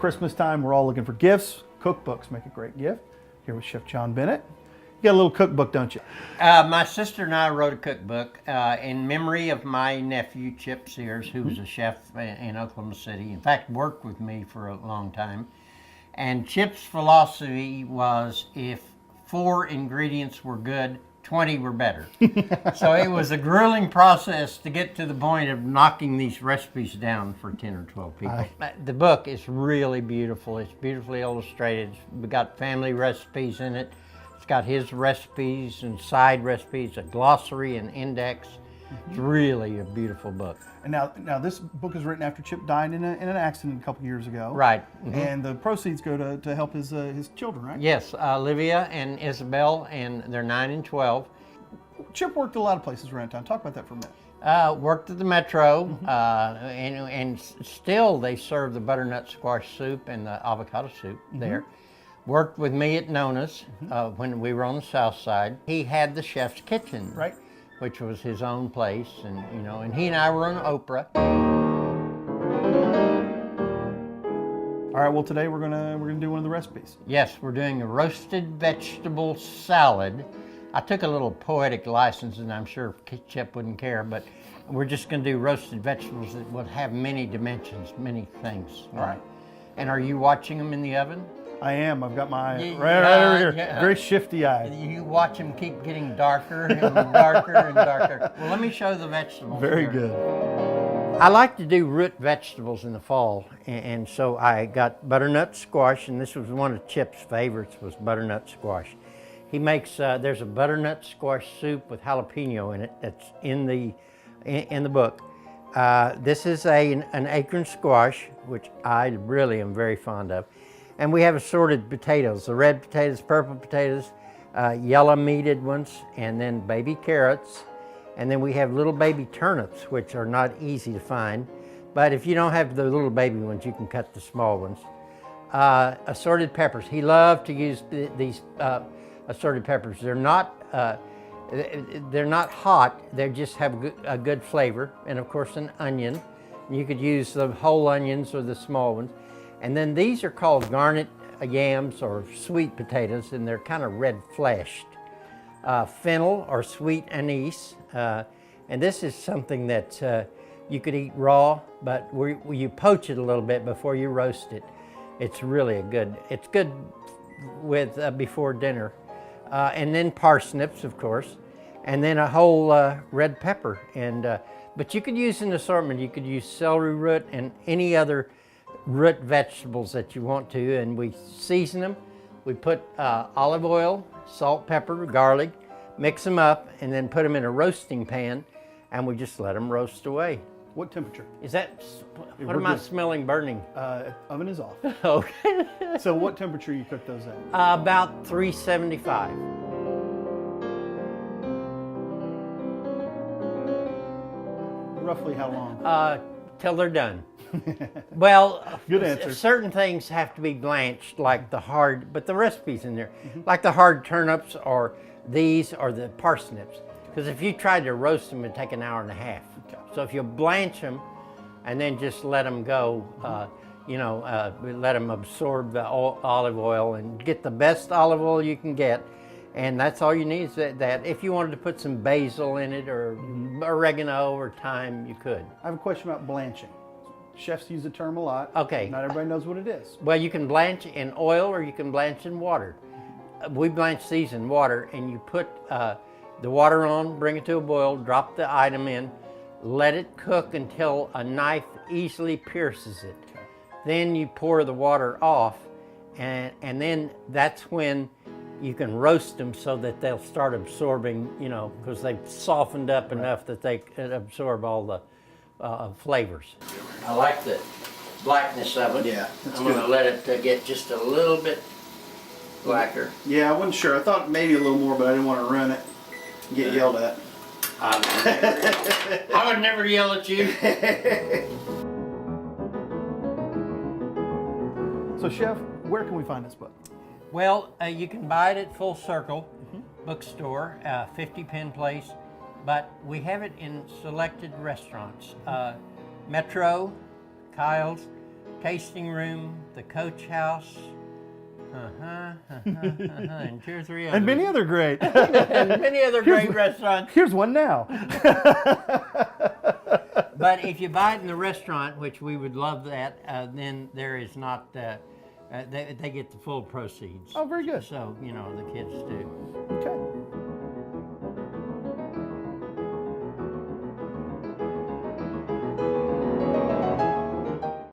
Christmas time, we're all looking for gifts. Cookbooks make a great gift. Here with Chef John Bennett. You got a little cookbook, don't you? My sister and I wrote a cookbook in memory of my nephew, Chip Sears, who was a chef in Oklahoma City. In fact, worked with me for a long time. And Chip's philosophy was if 4 ingredients were good, 20 were better. So it was a grueling process to get to the point of knocking these recipes down for 10 or 12 people. The book is really beautiful. It's beautifully illustrated. We've got family recipes in it. It's got his recipes and side recipes, a glossary and index. It's really a beautiful book. And now this book is written after Chip died in an accident a couple years ago. Right. And the proceeds go to help his children, right? Yes, Olivia and Isabel, and they're 9 and 12. Chip worked a lot of places around town. Talk about that for a minute. Worked at the Metro, and still they serve the butternut squash soup and the avocado soup there. Worked with me at Nona's when we were on the south side. He had the chef's kitchen, Right. which was his own place, and and he and I were on Oprah. All right. Well, today we're gonna do one of the recipes. Yes, we're doing a roasted vegetable salad. I took a little poetic license, and I'm sure Chip wouldn't care, but we're just going to do roasted vegetables that will have many dimensions, many things. All right. And are you watching them in the oven? I am. I've got my Yeah, right over here. yeah. Very shifty eye. You watch them keep getting darker and darker and darker. Well, let me show the vegetables. Very here. good. I like to do root vegetables in the fall, and so I got butternut squash, and this was one of Chip's favorites, was butternut squash. He makes, there's a butternut squash soup with jalapeno in it that's in the book. This is an acorn squash, which I really am very fond of. And we have assorted potatoes, the red potatoes, purple potatoes, yellow meated ones, and then baby carrots. And then we have little baby turnips, which are not easy to find. But if you don't have the little baby ones, you can cut the small ones. Assorted peppers. He loved to use these assorted peppers. They're not hot. They just have a good flavor. And of course, an onion. You could use the whole onions or the small ones. And then these are called garnet yams or sweet potatoes, and they're kind of red fleshed. Fennel or sweet anise. And this is something that you could eat raw, but you poach it a little bit before you roast it. It's really it's good with before dinner. And then parsnips, of course, and then a whole red pepper. And but you could use an assortment. You could use celery root and any other root vegetables that you want to, and we season them. We put olive oil, salt, pepper, garlic, mix them up, and then put them in a roasting pan, and we just let them roast away. What temperature? Is that, what am I smelling burning? Oven is off. Okay. So what temperature you cook those at? About 375. Roughly how long? Till they're done. Well, Good answer. Certain things have to be blanched, like but the recipe's in there, like the hard turnips or these or the parsnips. Because if you tried to roast them, it'd take an hour and a half. Okay. So if you blanch them and then just let them go, let them absorb the olive oil and get the best olive oil you can get. And that's all you need is that. If you wanted to put some basil in it or oregano or thyme, you could. I have a question about blanching. Chefs use the term a lot. Okay. Not everybody knows what it is. Well, you can blanch in oil or you can blanch in water. We blanch these in water, and you put the water on, bring it to a boil, drop the item in, let it cook until a knife easily pierces it. Okay. Then you pour the water off, and then that's when you can roast them so that they'll start absorbing, because they've softened up enough that they can absorb all the flavors. I like the blackness of it. Yeah, that's I'm going to let it get just a little bit blacker. Yeah, I wasn't sure. I thought maybe a little more, but I didn't want to ruin it and get yelled at. I would never yell at you. So, Chef, where can we find this book? Well, you can buy it at Full Circle Bookstore, 50 Penn Place, but we have it in selected restaurants. Metro, Kyle's, Tasting Room, the Coach House, and 2 or 3 others. And many other great. And many other great restaurants. Here's one now. But if you buy it in the restaurant, which we would love that, then there is not, they get the full proceeds. Oh, very good. So, you know, the kids do. Okay.